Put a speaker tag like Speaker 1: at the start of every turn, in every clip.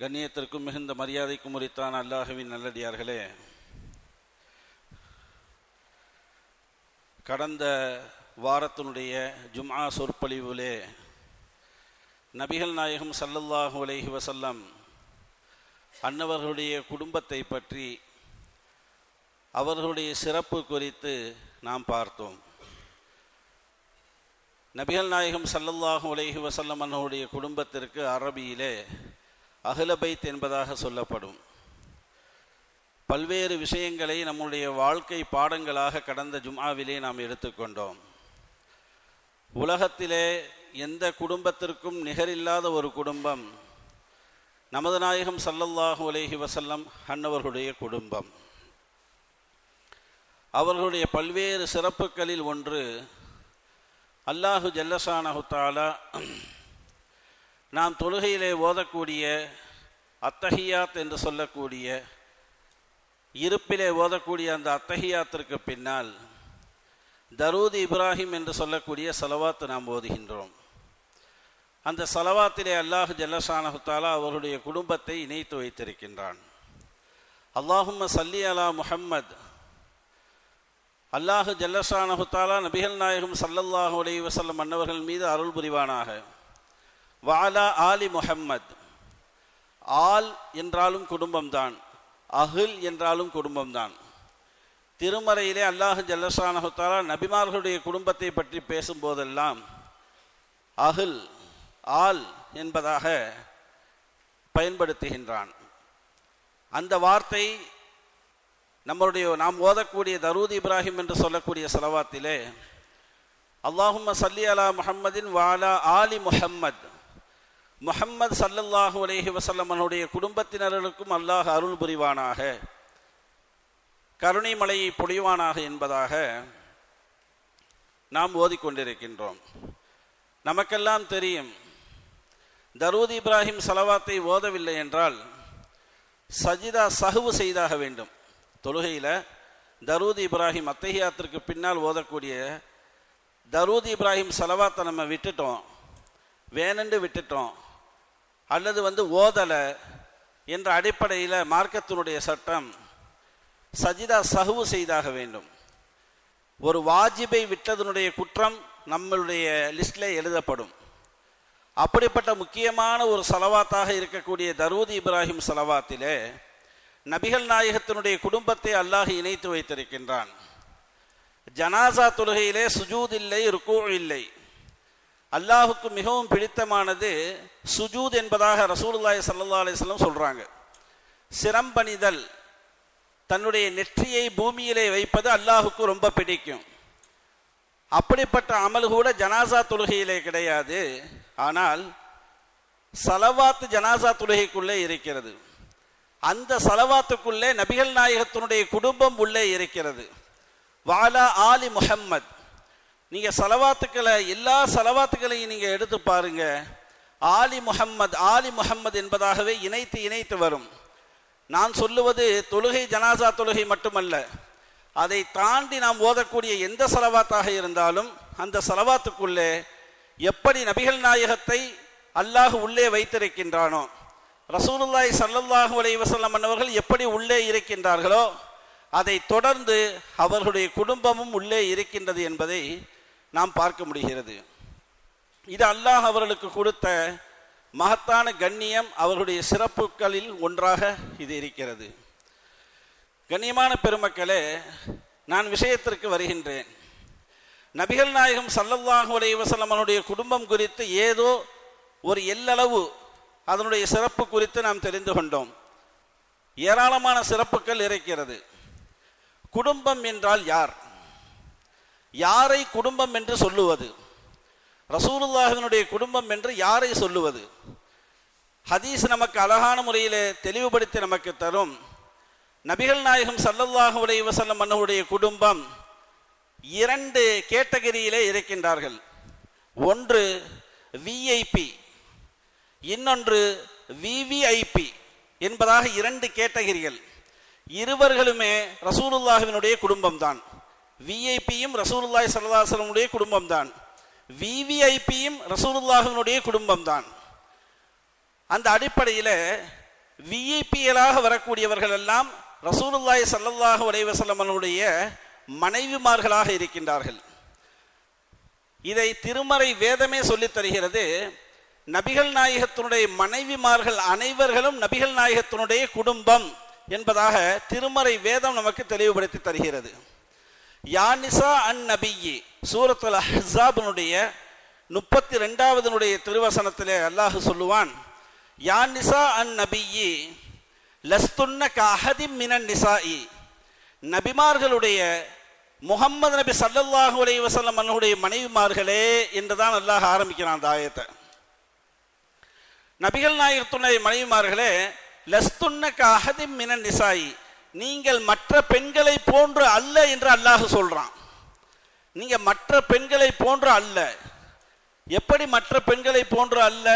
Speaker 1: கண்ணியத்திற்கும் மிகுந்த மரியாதைக்கும் உரித்தான அல்லாஹ்வின் நல்லடியார்களே, கடந்த வாரத்தினுடைய ஜும்ஆ சொற்பொழிவிலே நபிகள் நாயகம் ஸல்லல்லாஹு அலைஹி வஸல்லம் அன்னவர்களுடைய குடும்பத்தை பற்றி, அவர்களுடைய சிறப்பு குறித்து நாம் பார்த்தோம். நபிகள் நாயகம் ஸல்லல்லாஹு அலைஹி வஸல்லம் அன்னவருடைய குடும்பத்திற்கு அரபியிலே அஹ்ல பைத் என்பதாக சொல்லப்படும். பல்வேறு விஷயங்களை நம்முடைய வாழ்க்கை பாடங்களாக கடந்த ஜும்ஆவிலே நாம் எடுத்துக்கொண்டோம். உலகத்திலே எந்த குடும்பத்திற்கும் நிகரில்லாத ஒரு குடும்பம் நமது நாயகம் ஸல்லல்லாஹு அலைஹி வஸல்லம் அன்னவர்களுடைய குடும்பம். அவர்களுடைய பல்வேறு சிறப்புகளில் ஒன்று, அல்லாஹு ஜல்லஷானஹு தஆலா நாம் தொழுகையிலே ஓதக்கூடிய அத்தஹியாத் என்று சொல்லக்கூடிய, இருப்பிலே ஓதக்கூடிய அந்த அத்தஹியாத்திற்கு பின்னால் தரூத் இப்ராஹிம் என்று சொல்லக்கூடிய ஸலவாத் நாம் ஓதுகின்றோம். அந்த ஸலவாத்திலே அல்லாஹு ஜல்லஷானஹு தஆலா அவர்களுடைய குடும்பத்தை இணைத்து வைத்திருக்கின்றான். அல்லாஹும்ம ஸல்லி அலா முஹம்மத். அல்லாஹு ஜல்லஷானஹு தஆலா நபிகள் நாயகம் ஸல்லல்லாஹு அலைஹி வஸல்லம் அன்னவர்கள் மீது அருள் புரிவானாக. வஅலா ஆலி முஹம்மத். ஆல் என்றாலும் குடும்பம்தான், அஹ்ல் என்றாலும் குடும்பம்தான். திருமறையிலே அல்லாஹு ஜல்லஷானஹு தஆலா நபிமார்களுடைய குடும்பத்தை பற்றி பேசும்போதெல்லாம் அஹ்ல், ஆல் என்பதாக பயன்படுத்துகின்றான். அந்த வார்த்தை நாம் ஓதக்கூடிய தரூத் இப்ராஹிம் என்று சொல்லக்கூடிய ஸலவாத்திலே அல்லாஹும்ம ஸல்லி அலா முஹம்மதின் வஅலா ஆலி முஹம்மத், முஹம்மது ஸல்லல்லாஹு அலைஹி வஸல்லம் அவருடைய குடும்பத்தினர்களுக்கும் அல்லாஹ் அருள் புரிவானாக, கருணை மலையை பொழிவானாக என்பதாக நாம் ஓதிக்கொண்டிருக்கின்றோம். நமக்கெல்லாம் தெரியும், தரூத் இப்ராஹிம் ஸலவாத்தை ஓதவில்லை என்றால் சஜிதா சஹ்வு செய்தாக வேண்டும். தொழுகையில் தரூத் இப்ராஹிம் அத்தஹியாத்திற்கு பின்னால் ஓதக்கூடிய தரூத் இப்ராஹிம் ஸலவாத்தை நம்ம விட்டுட்டோம், வேணென்று விட்டுட்டோம், அல்லது ஓதலை என்ற அடிப்படையில் மார்க்கத்தினுடைய சட்டம் சஜிதா சஹ்வு செய்தாக வேண்டும். ஒரு வாஜிபை விட்டதனுடைய குற்றம் நம்மளுடைய லிஸ்டில் எழுதப்படும். அப்படிப்பட்ட முக்கியமான ஒரு ஸலவாத்தாக இருக்கக்கூடிய தரூத் இப்ராஹிம் ஸலவாத்திலே நபிகள் நாயகத்தினுடைய குடும்பத்தை அல்லாஹ் இணைத்து வைத்திருக்கின்றான். ஜனாசா தொழுகையிலே சுஜூத் இல்லை, ருக்கு இல்லை. அல்லாஹுக்கு மிகவும் பிடித்தமானது சுஜூத் என்பதாக ரசூலுல்லாஹி ஸல்லல்லாஹு அலைஹி வஸல்லம் சொல்றாங்க. சிரம்பணிதல், தன்னுடைய நெற்றியை பூமியிலே வைப்பது அல்லாஹுக்கு ரொம்ப பிடிக்கும். அப்படிப்பட்ட அமல் கூட ஜனாசா தொழுகையிலே கிடையாது. ஆனால் ஸலவாத் ஜனாசா தொழுகைக்குள்ளே இருக்கிறது. அந்த ஸலவாத்துக்குள்ளே நபிகள் நாயகத்தினுடைய குடும்பம் உள்ளே இருக்கிறது. வஅலா ஆலி முஹம்மத். நீங்க ஸலவாத்துக்களை, எல்லா ஸலவாத்துக்களையும் நீங்க எடுத்து பாருங்க, ஆலி முஹம்மத், ஆலி முஹம்மத் என்பதாகவே இணைத்து வரும். நான் சொல்லுவது தொழுகை ஜனாசா தொழுகை மட்டுமல்ல, அதை தாண்டி நாம் ஓதக்கூடிய எந்த ஸலவாத்தாக இருந்தாலும் அந்த ஸலவாத்துக்குள்ளே எப்படி நபிகள் நாயகத்தை அல்லாஹ் உள்ளே வைத்திருக்கின்றானோ, ரசூலுல்லாஹி ஸல்லல்லாஹு அலைஹி வஸல்லம் அவர்கள் எப்படி உள்ளே இருக்கின்றார்களோ அதை தொடர்ந்து அவர்களுடைய குடும்பமும் உள்ளே இருக்கின்றது என்பதை நாம் பார்க்க முடிகிறது. இது அல்லாஹ் அவர்களுக்கு கொடுத்த மகத்தான கண்ணியம், அவர்களுடைய சிறப்புகளில் ஒன்றாக இது இருக்கிறது. கண்ணியமான பெருமக்களே, நான் விஷயத்திற்கு வருகின்றேன். நபிகள் நாயகம் ஸல்லல்லாஹு அலைஹி வஸல்லம் அவருடைய குடும்பம் குறித்து ஏதோ ஒரு எல்லளவு அதனுடைய சிறப்பு குறித்து நாம் தெரிந்து கொண்டோம். ஏராளமான சிறப்புகள் இருக்கிறது. குடும்பம் என்றால் யார்? யாரை குடும்பம் என்று சொல்லுவது? ரசூலுல்லாஹினுடைய குடும்பம் என்று யாரை சொல்லுவது? ஹதீஸ் நமக்கு அழகான முறையில் தெளிவுபடுத்தி நமக்கு தரும். நபிகள் நாயகம் ஸல்லல்லாஹு அலைஹி வஸல்லம் அவருடைய குடும்பம் இரண்டு கேட்டகரியிலே இருக்கின்றார்கள். ஒன்று விஐபி, இன்னொன்று விவிஐபி என்பதாக இரண்டு கேட்டகரிகள். இருவர்களுமே ரசூலுல்லாஹினுடைய குடும்பம் தான். விஐபியும் ரசூலுல்லாஹி ஸல்லல்லாஹு அலைஹி வஸல்லம் குடும்பம் தான். விவிஐபியும் ரசூலுல்லாஹினுடைய குடும்பம் தான். அந்த அடிப்படையில் விஐபிகளாக வரக்கூடியவர்கள் எல்லாம் ரசூலுல்லாஹி ஸல்லல்லாஹு அலைஹி வஸல்லம் அவர்களுடைய மனைவிமார்களாக இருக்கின்றார்கள். இதை திருமறை வேதமே சொல்லித் தருகிறது. நபிகள் நாயகத்தினுடைய மனைவிமார்கள் அனைவர்களும் நபிகள் நாயகத்தினுடைய குடும்பம் என்பதாக திருமறை வேதம் நமக்கு தெளிவுபடுத்தி தருகிறது. யா நிசா அன் நபியி சூரத்துல் அஹ்ஸாபினுடைய 32வது திருவசனத்திலே அல்லாஹ் சொல்லுவான், யா நிசா அன் நபியி லஸ்துன்ன கஅஹதிம் மினன் நிசாஇ, நபிமார்களுடைய முஹம்மது நபி ஸல்லல்லாஹு அலைஹி வஸல்லம் அவர்களுடைய மனைவிமார்களே என்றுதான் அல்லாஹ் ஆரம்பிக்கிறான் அந்த ஆயத்தை. நபிகள் நாயகத்துடைய மனைவிமார்களே, லஸ்துன்ன கஅஹதிம் மினன் நிசாஇ, நீங்கள் மற்ற பெண்களை போன்று அல்ல என்று அல்லாஹ் சொல்றான். நீங்க மற்ற பெண்களை போன்று அல்ல. எப்படி மற்ற பெண்களை போன்று அல்ல?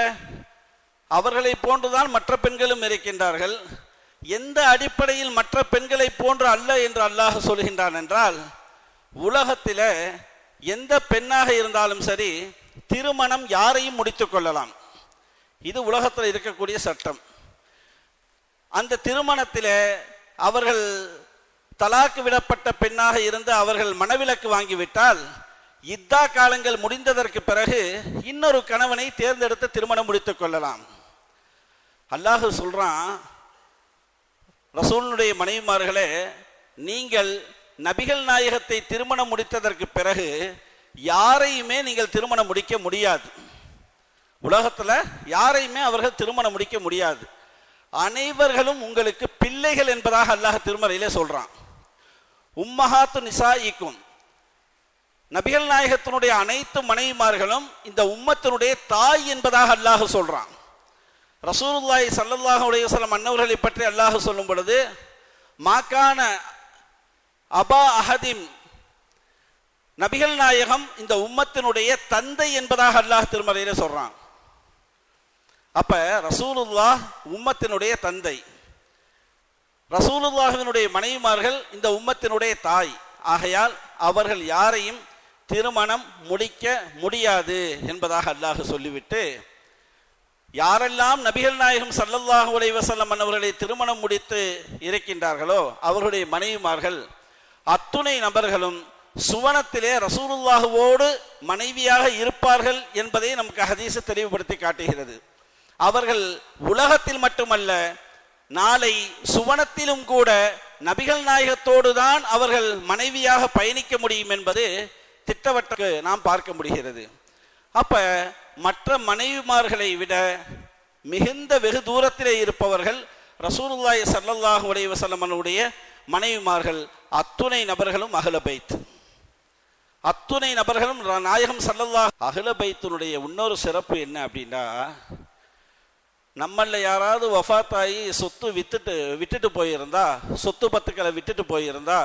Speaker 1: அவர்களை போன்றுதான் மற்ற பெண்களும் இருக்கின்றார்கள். எந்த அடிப்படையில் மற்ற பெண்களை போன்று அல்ல என்று அல்லாஹ் சொல்கின்றான் என்றால், உலகத்தில் எந்த பெண்ணாக இருந்தாலும் சரி திருமணம் யாரையும் முடித்துக் கொள்ளலாம். இது உலகத்தில் இருக்கக்கூடிய சட்டம். அந்த திருமணத்தில் அவர்கள் தலாக்கு விடப்பட்ட பெண்ணாக இருந்து அவர்கள் மனவிலக்கு வாங்கிவிட்டால் இத்தா காலங்கள் முடிந்ததற்கு பிறகு இன்னொரு கணவனை தேர்ந்தெடுத்து திருமணம் முடித்துக் கொள்ளலாம். அல்லாஹ் சொல்றான், ரசூலுடைய மனைவிமார்களே, நீங்கள் நபிகள் நாயகத்தை திருமணம் முடித்ததற்கு பிறகு யாரையுமே நீங்கள் திருமணம் முடிக்க முடியாது. உலகத்துல யாரையுமே அவர்கள் திருமணம் முடிக்க முடியாது. அனைவர்களும் உங்களுக்கு பிள்ளைகள் என்பதாக அல்லாஹ் திருமறையிலே சொல்றான். உம்மஹாத்து நிசாயிக்கும், நபிகள் நாயகத்தினுடைய அனைத்து மனைவிமார்களும் இந்த உம்மத்தினுடைய தாய் என்பதாக அல்லாஹ் சொல்றான். ரசூலுல்லாஹி ஸல்லல்லாஹு அலைஹி வஸல்லம் அன்னவர்களை பற்றி அல்லாஹ் சொல்லும் பொழுது, மாகான அபா அஹதிம், நபிகள் நாயகம் இந்த உம்மத்தினுடைய தந்தை என்பதாக அல்லாஹ் திருமறையிலே சொல்றான். அப்ப ரசூலுல்லாஹ் உம்மத்தினுடைய தந்தை, ரசூலுல்லாஹினுடைய மனைவிமார்கள் இந்த உம்மத்தினுடைய தாய். ஆகையால் அவர்கள் யாரையும் திருமணம் முடிக்க முடியாது என்பதாக அல்லாஹ் சொல்லிவிட்டு, யாரெல்லாம் நபிகள் நாயகம் ஸல்லல்லாஹு அலைஹி வஸல்லம் அவர்களை திருமணம் முடித்து இருக்கின்றார்களோ அவர்களுடைய மனைவிமார்கள் அத்துணை நபர்களும் சுவனத்திலே ரசூலுல்லாஹுவோடு மனைவியாக இருப்பார்கள் என்பதை நமக்கு ஹதீஸ் தெளிவுபடுத்தி காட்டுகிறது. அவர்கள் உலகத்தில் மட்டுமல்ல, நாளை சுவனத்திலும் கூட நபிகள் நாயகத்தோடு தான் அவர்கள் மனைவியாக பயணிக்க முடியும் என்பது திட்டவட்டக்கு நாம் பார்க்க முடிகிறது. அப்ப மற்ற மனைவிமார்களை விட மிகுந்த வெகு தூரத்திலே இருப்பவர்கள் ரசூலுல்லாஹி ஸல்லல்லாஹு அலைஹி வஸல்லம் அவர்களுடைய மனைவிமார்கள். அத்துணை நபர்களும் அஹ்ல பைத், அத்துணை நபர்களும் நாயகம் ஸல்லல்லாஹு அஹ்ல பைத்தினுடைய இன்னொரு சிறப்பு என்ன அப்படின்னா, நம்மள யாராவது வஃபாத்தாயி சொத்து விட்டுட்டு போயிருந்தா, சொத்து பத்துக்களை விட்டுட்டு போயிருந்தா,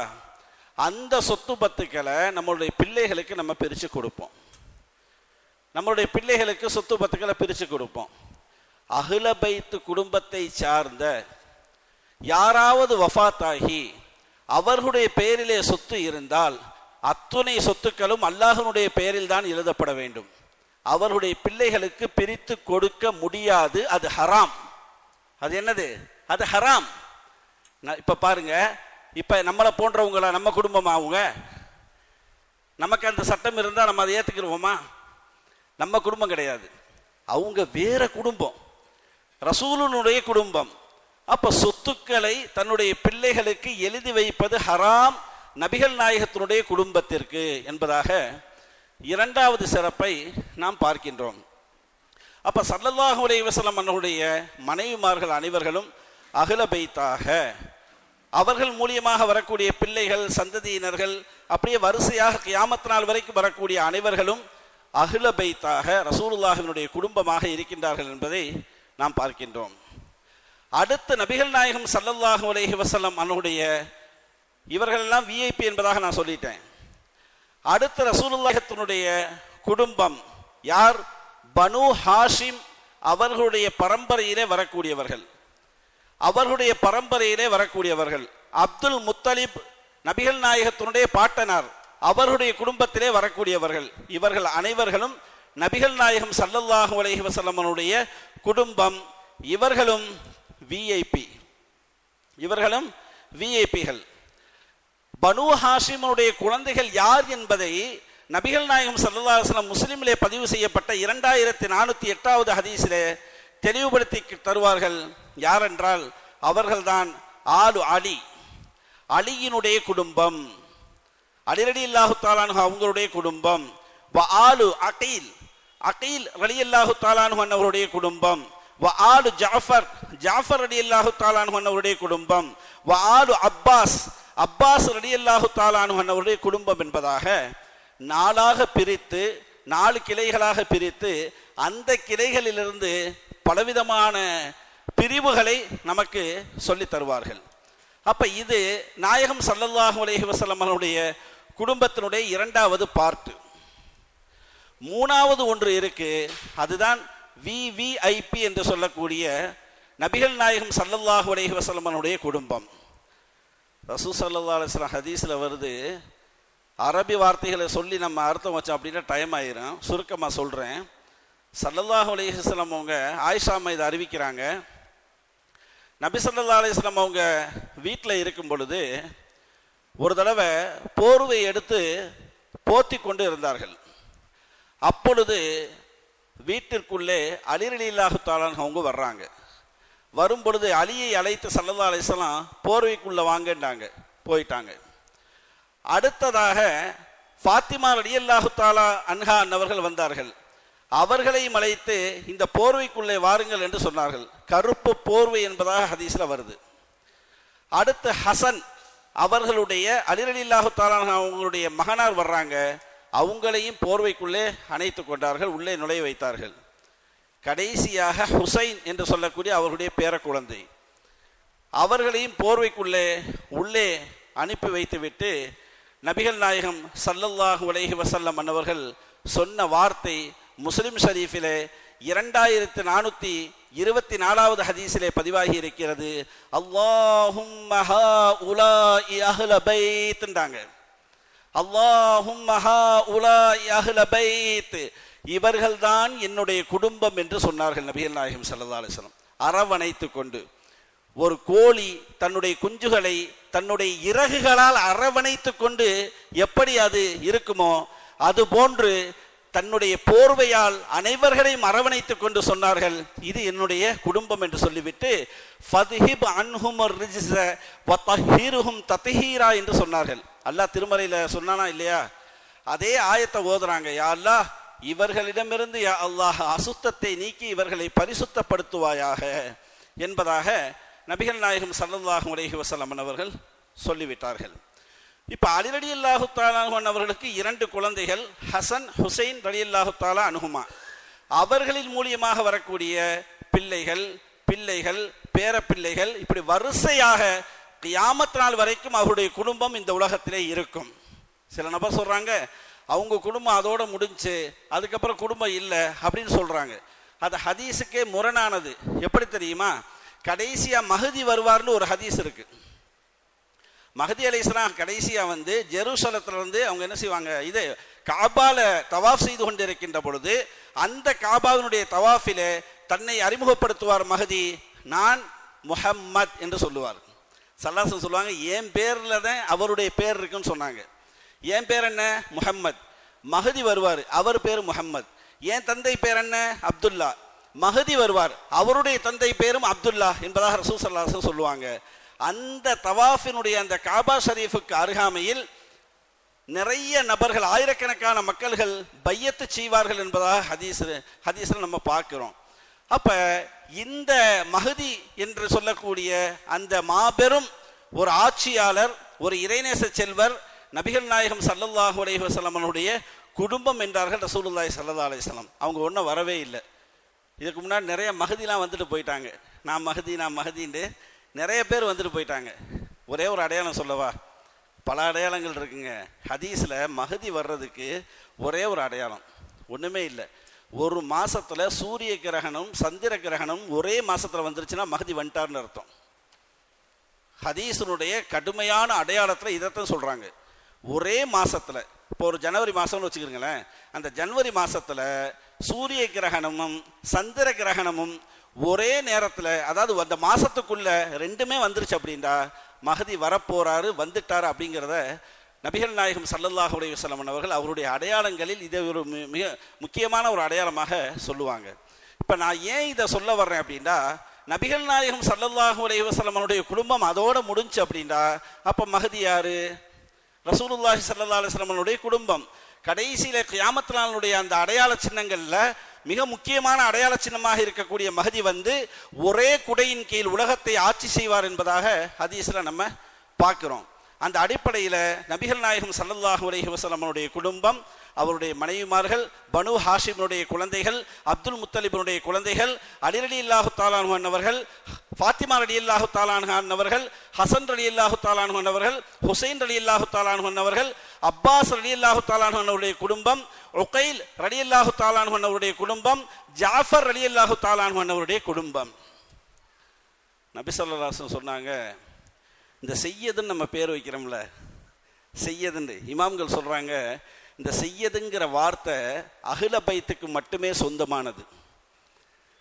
Speaker 1: அந்த சொத்து பத்துக்களை நம்மளுடைய பிள்ளைகளுக்கு நம்ம பிரித்து கொடுப்போம். நம்மளுடைய பிள்ளைகளுக்கு சொத்து பத்துக்களை பிரித்து கொடுப்போம். அஹ்ல பைத் குடும்பத்தை சார்ந்த யாராவது வஃபாத்தாகி அவர்களுடைய பெயரிலே சொத்து இருந்தால் அத்துணை சொத்துக்களும் அல்லாஹ்வுடைய பெயரில் தான் எழுதப்பட வேண்டும். அவர்களுடைய பிள்ளைகளுக்கு பிரித்து கொடுக்க முடியாது. அது ஹராம். அது என்னது? அது ஹராம். இப்ப பாருங்க, இப்ப நம்மளை போன்றவங்களா நம்ம குடும்பமா அவங்க? நமக்கு அந்த சட்டம் இருந்தா நம்ம அதை ஏத்துக்கிறோமா? நம்ம குடும்பம் கிடையாது, அவங்க வேற குடும்பம், ரசூலுனுடைய குடும்பம். அப்ப சொத்துக்களை தன்னுடைய பிள்ளைகளுக்கு எழுதி வைப்பது ஹராம் நபிகள் நாயகத்தினுடைய குடும்பத்திற்கு என்பதாக இரண்டாவது சிறப்பை நாம் பார்க்கின்றோம். அப்ப ஸல்லல்லாஹு அலைஹி வஸல்லம் அவர்களுடைய மனைவிமார்கள் அனைவர்களும் அஹ்ல பைத்தாக, அவர்கள் மூலியமாக வரக்கூடிய பிள்ளைகள், சந்ததியினர்கள், அப்படியே வரிசையாக கியாமத் நாள் வரைக்கும் வரக்கூடிய அனைவர்களும் அஹ்ல பைத்தாக ரசூலுல்லாஹினுடைய குடும்பமாக இருக்கின்றார்கள் என்பதை நாம் பார்க்கின்றோம். அடுத்து நபிகள் நாயகம் ஸல்லல்லாஹு அலைஹி வஸல்லம் அவர்களுடைய, இவர்கள் எல்லாம் விஐபி என்பதாக நான் சொல்லிட்டேன். அடுத்து ரசூலுல்லாஹினுடைய குடும்பம் யார்? பனு ஹாஷிம் அவர்களுடைய பரம்பரையிலே வரக்கூடியவர்கள். அவர்களுடைய பரம்பரையிலே வரக்கூடியவர்கள் அப்துல் முத்தலிப் நபிகள் நாயகத்தினுடைய பாட்டனார், அவர்களுடைய குடும்பத்திலே வரக்கூடியவர்கள். இவர்கள் அனைவர்களும் நபிகள் நாயகம் ஸல்லல்லாஹு அலைஹி வஸல்லம் அவர்களுடைய குடும்பம். இவர்களும் விஐபி, இவர்களும் விஐபிகள். பனு ஹாஷிமுடைய குழந்தைகள் யார் என்பதை நபிகள் நாயகம் ஸல்லல்லாஹு அலைஹி வஸல்லம் முஸ்லிமிலே பதிவு செய்யப்பட்ட 2408வது ஹதீஸிலே தெளிவுபடுத்தி தருவார்கள். யாரென்றால் அவர்கள்தான் ஆலு அலி, அலியினுடைய குடும்பம், அலி ரலியல்லாஹு தஆலா அன்ஹு அவங்களுடைய குடும்பம். வ ஆலு அகீல், அகீல் ரலியல்லாஹு தஆலா அன்ஹு அவருடைய குடும்பம். வ ஆலு ஜாஃபர், ஜாஃபர் ரலியல்லாஹு தஆலா அன்ஹு அவருடைய குடும்பம். வ ஆலு அப்பாஸ், அப்பாஸ் ரலியல்லாஹு தஆலா அன்ஹு அவருடைய குடும்பம் என்பதாக 4ஆக பிரித்து 4 கிளைகளாக பிரித்து அந்த கிளைகளிலிருந்து பலவிதமான பிரிவுகளை நமக்கு சொல்லி தருவார்கள். அப்ப இது நாயகம் ஸல்லல்லாஹு அலைஹி வஸல்லம் அவருடைய குடும்பத்தினுடைய 2வது பார்ட். 3வது ஒன்று இருக்கு, அதுதான் விவிஐபி என்று சொல்லக்கூடிய நபிகள் நாயகம் ஸல்லல்லாஹு அலைஹி வஸல்லம் அவருடைய குடும்பம். ரசூல் ஸல்லல்லாஹு அலைஹி வஸல்லம் ஹதீஸ்ல வருது, அரபி வார்த்தைகளை சொல்லி நம்ம அர்த்தம் வச்சோம் அப்படின்னா டைம் ஆயிரும், சுருக்கமாக சொல்கிறேன். ஸல்லல்லாஹு அலைஹி வஸல்லம் அவங்க ஆயிஷா அம்மா இதை அறிவிக்கிறாங்க. நபி ஸல்லல்லாஹு அலைஹி வஸல்லம் அவங்க வீட்டில் இருக்கும் பொழுது ஒரு தடவை போர்வை எடுத்து போத்தி கொண்டு இருந்தார்கள். அப்பொழுது வீட்டிற்குள்ளே அலி ரலியல்லாஹு தஆலா அவங்க வர்றாங்க. வரும் பொழுது அலியை அழைத்து ஸல்லல்லாஹு அலைஹி வஸல்லம் போர்வைக்குள்ளே வாங்கண்டாங்க, போயிட்டாங்க. அடுத்ததாக ஃபாத்திமா ரலியல்லாஹு தஆலா அன்ஹா அவர்கள் வந்தார்கள். அவர்களையும் அழைத்து இந்த போர்வைக்குள்ளே வாருங்கள் என்று சொன்னார்கள். கருப்பு போர்வை என்பதாக ஹதீஸ்ல வருது. அடுத்து ஹசன் அவர்களுடைய அலி ரலியல்லாஹு தஆலா அவங்களுடைய மகனார் வர்றாங்க. அவங்களையும் போர்வைக்குள்ளே அணைத்து கொண்டார்கள், உள்ளே நுழைய வைத்தார்கள். கடைசியாக ஹுசைன் என்று சொல்லக்கூடிய அவர்களுடைய பேர குழந்தை, அவர்களையும் போர்வைக்குள்ளே உள்ளே அனுப்பி வைத்துவிட்டு நபிகள் நாயகம் ஸல்லல்லாஹு அலைஹி வஸல்லம் அவர்கள் சொன்ன வார்த்தை முஸ்லிம் ஷரீஃபிலே 2424வது ஹதீஸிலே பதிவாகி இருக்கிறது. அல்லாஹும்ம ஹாஉலாஇ அஹ்ல பைத்ன்றாங்க. அல்லாஹும்ம ஹாஉலாஇ அஹ்ல பைத், இவர்கள்தான் என்னுடைய குடும்பம் என்று சொன்னார்கள் நபிகள் நாயகம் ஸல்லல்லாஹு அலைஹி வஸல்லம். அரவணைத்து கொண்டு, ஒரு கோழி தன்னுடைய குஞ்சுகளை தன்னுடைய இறகுகளால் அரவணைத்து கொண்டு எப்படி அது இருக்குமோ அது போன்று தன்னுடைய போர்வையால் அனைவர்களையும் அரவணைத்துக் கொண்டு சொன்னார்கள், இது என்னுடைய குடும்பம் என்று சொல்லிவிட்டு ஃபத்ஹிப் அன்ஹும் ரிஜ்ஸ வ தஹீருஹும் தத்ஹீரா என்று சொன்னார்கள். அல்லாஹ் திருமறையில சொன்னானா இல்லையா? அதே ஆயத்தை ஓதுறாங்க. யா அல்லாஹ், இவர்களிடமிருந்து யா அல்லாஹ் அசுத்தத்தை நீக்கி இவர்களை பரிசுத்தப்படுத்துவாயாக என்பதாக நபிகள் நாயகம் ஸல்லல்லாஹு அலைஹி வஸல்லம் அவர்கள் சொல்லிவிட்டார்கள். இப்ப அலி ரலியல்லாஹு தஆலா அவர்களுக்கு 2 குழந்தைகள், ஹசன் ஹுசைன் ரலியல்லாஹு தஆலா அன்ஹுமா. அவர்களின் மூலியமாக வரக்கூடிய பிள்ளைகள், பிள்ளைகள், பேரப்பிள்ளைகள், இப்படி வரிசையாக கியாமத் நாள் வரைக்கும் அவருடைய குடும்பம் இந்த உலகத்திலே இருக்கும். சில நபர் சொல்றாங்க அவங்க குடும்பம் அதோட முடிஞ்சு, அதுக்கப்புறம் குடும்பம் இல்லை அப்படின்னு சொல்றாங்க. அது ஹதீஸுக்கே முரணானது. எப்படி தெரியுமா? கடைசியா மஹதி வருவார்னு ஒரு ஹதீஸ் இருக்கு. மஹதி அலைஹிஸ்ஸலாம் கடைசியா வந்து ஜெருசலத்துல இருந்து அவங்க என்ன செய்வாங்க, இது காபால தவாஃப் செய்து கொண்டிருக்கின்ற பொழுது அந்த காபாவினுடைய தவாஃபிலே தன்னை அறிமுகப்படுத்துவார் மஹதி. நான் முஹம்மத் என்று சொல்லுவார். ஸல்லல்லாஹு சொல்லுவாங்க, என் பேர்ல தான் அவருடைய பேர் இருக்குன்னு சொன்னாங்க. என் பேர் என்ன? முஹம்மத். மஹதி வருவார், அவர் பேர் முஹம்மத். என் தந்தை பேர் என்ன? அப்துல்லா. மஹதி வருவார், அவருடைய தந்தை பேரும் அப்துல்லா என்பதாக ரசூல் ஸல்லல்லாஹு அலைஹி வஸல்லம் சொல்லுவாங்க. அந்த தவாஃபினுடைய அந்த காபா ஷரீஃபுக்கு அருகாமையில் நிறைய நபர்கள், ஆயிரக்கணக்கான மக்கள்கள் பையத்து செய்வார்கள் என்பதாக ஹதீஸ்ல நம்ம பார்க்கிறோம். அப்ப இந்த மஹதி என்று சொல்லக்கூடிய அந்த மாபெரும் ஒரு ஆட்சியாளர், ஒரு இறைநேச செல்வர், நபிகள் நாயகம் ஸல்லல்லாஹு அலைஹி வஸல்லம் அவருடைய குடும்பம் என்றார்கள் ரசூலுல்லாஹி ஸல்லல்லாஹு அலைஹி வஸல்லம். அவங்க ஒன்றும் வரவே இல்லை. இதுக்கு முன்னாடி நிறைய மஹதிலாம் வந்துட்டு போயிட்டாங்க. நான் மஹதின்னு நிறைய பேர் வந்துட்டு போயிட்டாங்க. ஒரே ஒரு அடையாளம் சொல்லவா? பல அடையாளங்கள் இருக்குங்க. ஹதீஸ்ல மஹதி வர்றதுக்கு ஒரே ஒரு அடையாளம், ஒண்ணுமே இல்லை. ஒரு மாசத்துல சூரிய கிரகணம் சந்திர கிரகணம் ஒரே மாசத்துல வந்துருச்சுன்னா மஹதி வந்துட்டார்னு அர்த்தம். ஹதீஸனுடைய கடுமையான அடையாளத்துல இதைத்தான் சொல்றாங்க. ஒரே மாசத்துல, இப்போ ஒரு ஜனவரி மாசம்னு வச்சுக்கிறீங்களேன், அந்த ஜனவரி மாசத்துல சூரிய கிரகணமும் சந்திர கிரகணமும் ஒரே நேரத்தில், அதாவது அந்த மாசத்துக்குள்ள ரெண்டுமே வந்துருச்சு அப்படின்டா மஹதி வரப்போறாரு, வந்துட்டாரு அப்படிங்கிறத நபிகள் நாயகம் ஸல்லல்லாஹு அலைஹி வஸல்லம் அவர்கள் அவருடைய அடையாளங்களில் இதை ஒரு மிக முக்கியமான ஒரு அடையாளமாக சொல்லுவாங்க. இப்போ நான் ஏன் இதை சொல்ல வர்றேன் அப்படின்னா, நபிகள் நாயகம் ஸல்லல்லாஹு அலைஹி வஸல்லம் அவருடைய குடும்பம் அதோட முடிஞ்சு அப்படின்னா அப்போ மஹதி யாரு? ரசூலுல்லாஹி ஸல்லல்லாஹு அலைஹி வஸல்லம் அவருடைய குடும்பம். கடைசியில கியாமத் நாளுடைய அந்த அடையாள சின்னங்கள்ல மிக முக்கியமான அடையாள சின்னமாக இருக்கக்கூடிய மஹதி வந்து ஒரே குடையின் கீழ் உலகத்தை ஆட்சி செய்வார் என்பதாக ஹதீஸ்ல நம்ம பார்க்கிறோம். அந்த அடிப்படையில் நபிகள் நாயகம் ஸல்லல்லாஹு அலைஹி வஸல்லம் அவருடைய குடும்பம், அவருடைய மனைவிமார்கள், பனு ஹாஷிமினுடைய குழந்தைகள், அப்துல் முத்தலிபினுடைய குழந்தைகள், அலி ரலியல்லாஹு தஆலா அன்ஹு அன்னவர்கள், ஃபாத்திமா ரலியல்லாஹு தஆலா அன்ஹா அன்னவர்கள், ஹசன் ரலியல்லாஹு தஆலா அன்ஹு அன்னவர்கள், ஹுசைன் ரலியல்லாஹு தஆலா அன்ஹு அன்னவர்கள், அப்பாஸ் ரலியல்லாஹு தஆலா அன்ஹு அன்னவருடைய குடும்பம், உகைல் ரலியல்லாஹு தஆலா அன்ஹு அன்னவருடைய குடும்பம், ஜாஃபர் ரலியல்லாஹு தஆலா அன்ஹு அன்னவருடைய குடும்பம். நபி ஸல்லல்லாஹு அலைஹி வஸல்லம் சொன்னாங்க, இந்த செய்யதுன்னு நம்ம பேர் வைக்கிறோம்ல, செய்யதுன்னு இமாம்கள் சொல்றாங்க, இந்த செய்யதுங்கிற வார்த்தை அஹ்ல பைத்துக்கு மட்டுமே சொந்தமானது.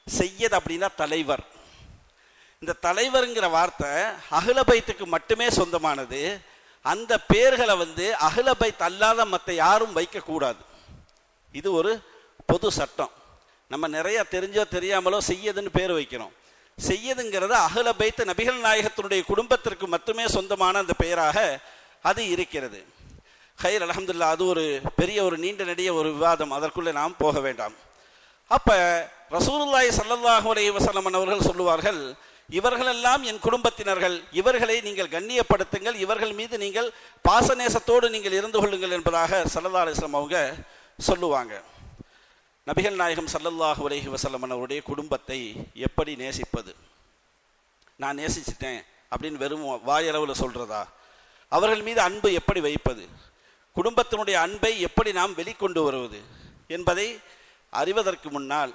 Speaker 1: செய்யத் அப்படின்னா தலைவர். இந்த தலைவருங்கிற வார்த்தை அஹ்ல பைத்துக்கு மட்டுமே சொந்தமானது. அந்த பேர்களை வந்து அஹ்ல பைத் அல்லாத மற்ற யாரும் வைக்கக்கூடாது. இது ஒரு பொது சட்டம். நம்ம நிறைய தெரிஞ்சோ தெரியாமலோ செய்யதுன்னு பேர் வைக்கிறோம். செய்யதுங்கிறது அஹ்ல பைத் நபிகள் நாயகத்தினுடைய குடும்பத்திற்கு மட்டுமே சொந்தமான அந்த பெயராக அது இருக்கிறது. ஹைர், அல்ஹம்துலில்லாஹ். அது ஒரு பெரிய ஒரு நீண்ட நெடிய ஒரு விவாதம், அதற்குள்ளே நாம் போக வேண்டாம். அப்ப ரசூலுல்லாஹி ஸல்லல்லாஹு அலைஹி வஸல்லம் அவர்கள் சொல்லுவார்கள், இவர்களெல்லாம் என் குடும்பத்தினர்கள், இவர்களை நீங்கள் கண்ணியப்படுத்துங்கள், இவர்கள் மீது நீங்கள் பாசநேசத்தோடு நீங்கள் இருந்து கொள்ளுங்கள் என்பதாக ஸல்லல்லாஹு அலைஹி வஸல்லம் அவங்க சொல்லுவாங்க. நபிகள் நாயகம் ஸல்லல்லாஹு அலைஹி வஸல்லம் அவருடைய குடும்பத்தை எப்படி நேசிப்பது? நான் நேசிச்சிட்டேன் அப்படின்னு வெறும் வாயளவில் சொல்றதா? அவர்கள் மீது அன்பு எப்படி வைப்பது? குடும்பத்தினுடைய அன்பை எப்படி நாம் வெளிக்கொண்டு வருவது என்பதை அறிவதற்கு முன்னால்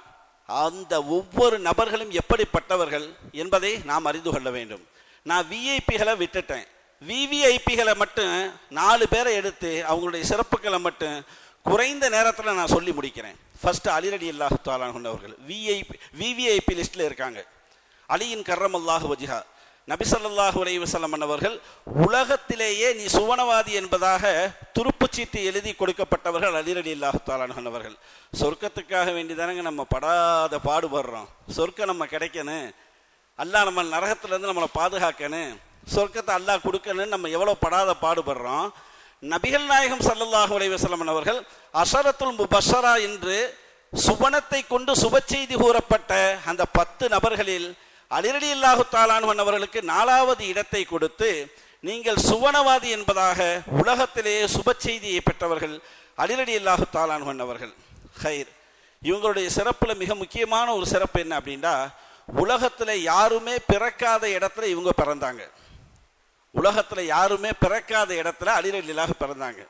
Speaker 1: அந்த ஒவ்வொரு நபர்களும் எப்படிப்பட்டவர்கள் என்பதை நாம் அறிந்து கொள்ள வேண்டும். நான் விஐபிகளை விட்டுட்டேன், விவிஐபிகளை மட்டும் 4 பேரை எடுத்து அவங்களுடைய சிறப்புகளை மட்டும் குறைந்த நேரத்தில் நான் சொல்லி முடிக்கிறேன். ஃபர்ஸ்ட் அலி ரலியல்லாஹு தஆலா அன்ஹு அவர்கள் விவிஐபி லிஸ்ட்ல இருக்காங்க. அலியின் கர்ரமல்லாஹு வஜ்ஹா, நபி ஸல்லல்லாஹு அலைஹி வஸல்லம் அவர்கள் உலகத்திலேயே நீ சுவனவாதி என்பதாக துருப்புச்சீட்டு எழுதி கொடுக்கப்பட்டவர்கள் அலி ரலியல்லாஹு தஆலா அன்ஹு அவர்கள். சொர்க்கத்துக்காக வேண்டிதானங்க நம்ம படாத பாடுபடுறோம். சொர்க்கம் நம்ம கிடைக்கணும், அல்லாஹ் நம்ம நரகத்திலேருந்து நம்மளை பாதுகாக்கணும், சொர்க்கத்தை அல்லாஹ் கொடுக்கணும்னு நம்ம எவ்வளோ படாத பாடுபடுறோம். நபிகள் நாயகம் ஸல்லல்லாஹு அலைஹி வஸல்லம் அவர்கள் அஷரத்துல் முபஷரா என்று சுபனத்தை கொண்டு சுப செய்தி கூறப்பட்ட அந்த 10 நபர்களில் அலி ரலியல்லாஹு தஆலா அன்ஹு அவர்களுக்கு 4வது இடத்தை கொடுத்து, நீங்கள் சுவனவாதி என்பதாக உலகத்திலேயே சுப செய்தியை பெற்றவர்கள் அலி ரலியல்லாஹு தஆலா அன்ஹு அவர்கள். ஹைர், இவங்களுடைய சிறப்புல மிக முக்கியமான ஒரு சிறப்பு என்ன அப்படின்னா, உலகத்துல யாருமே பிறக்காத இடத்துல இவங்க பிறந்தாங்க. உலகத்துல யாருமே பிறக்காத இடத்துல அலி ரலியல்லாஹு பிறந்தாங்க.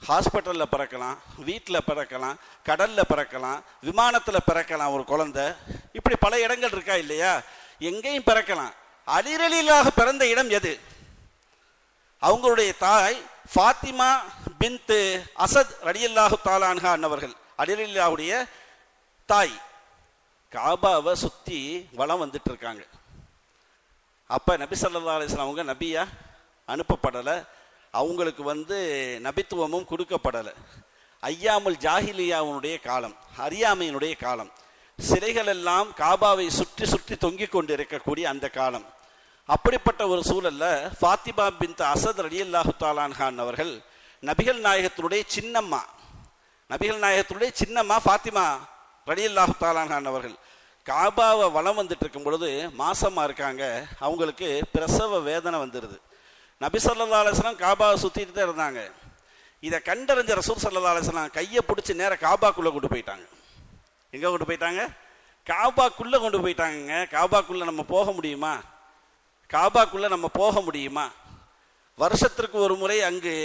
Speaker 1: ஹாஸ்பிட்டலில் பிறக்கலாம், வீட்டில் பிறக்கலாம், கடலில் பிறக்கலாம், விமானத்தில் பிறக்கலாம் ஒரு குழந்தை. இப்படி பல இடங்கள் இருக்கா இல்லையா? எங்கேயும் பிறக்கலாம். அலி ரலியல்லாஹு பிறந்த இடம் எது? அவங்களுடைய தாய் ஃபாத்திமா பின்த் அசத் ரலியல்லாஹு தஆலா அன்ஹா அன்னவர்கள், அலி ரலியல்லாஹுடைய தாய். காபாவை சுற்றி வலம் வந்துட்டு இருக்காங்க. அப்போ நபி ஸல்லல்லாஹு அலைஹி வஸல்லம் அவங்க நபியா அனுப்பப்படலை, அவங்களுக்கு நபித்துவமும் கொடுக்கப்படலை. ஐயாமுல் ஜாஹிலியாவுடைய காலம், அறியாமையினுடைய காலம், சிலைகள் எல்லாம் காபாவை சுற்றி சுற்றி தொங்கிக் கொண்டு இருக்கக்கூடிய அந்த காலம். அப்படிப்பட்ட ஒரு சூழல்ல ஃபாத்திமா பின்த் அசத் ரலியல்லாஹு தஆலா அன்ஹா அவர்கள் நபிகள் நாயகத்தினுடைய சின்னம்மா, நபிகள் நாயகத்தினுடைய சின்னம்மா ஃபாத்திமா ரலியல்லாஹு தஆலா அன்ஹா அவர்கள் காபாவை வலம் வந்துட்டு இருக்கும் பொழுது மாசமா இருக்காங்க. அவங்களுக்கு பிரசவ வேதனை வந்துடுது. நபி ஸல்லல்லாஹு அலைஹி வஸல்லம் காபாவை சுத்திட்டு தான் இருந்தாங்க. இதை கண்டறிஞ்ச ரசூல் ஸல்லல்லாஹு அலைஹி வஸல்லம் கையை பிடிச்சி நேர காபாக்குள்ள கொண்டு போயிட்டாங்க. எங்க கொண்டு போயிட்டாங்க? காபாக்குள்ள கொண்டு போயிட்டாங்க. காபாக்குள்ள நம்ம போக முடியுமா? காபாக்குள்ள நம்ம போக முடியுமா? வருஷத்திற்கு ஒரு முறை அங்கு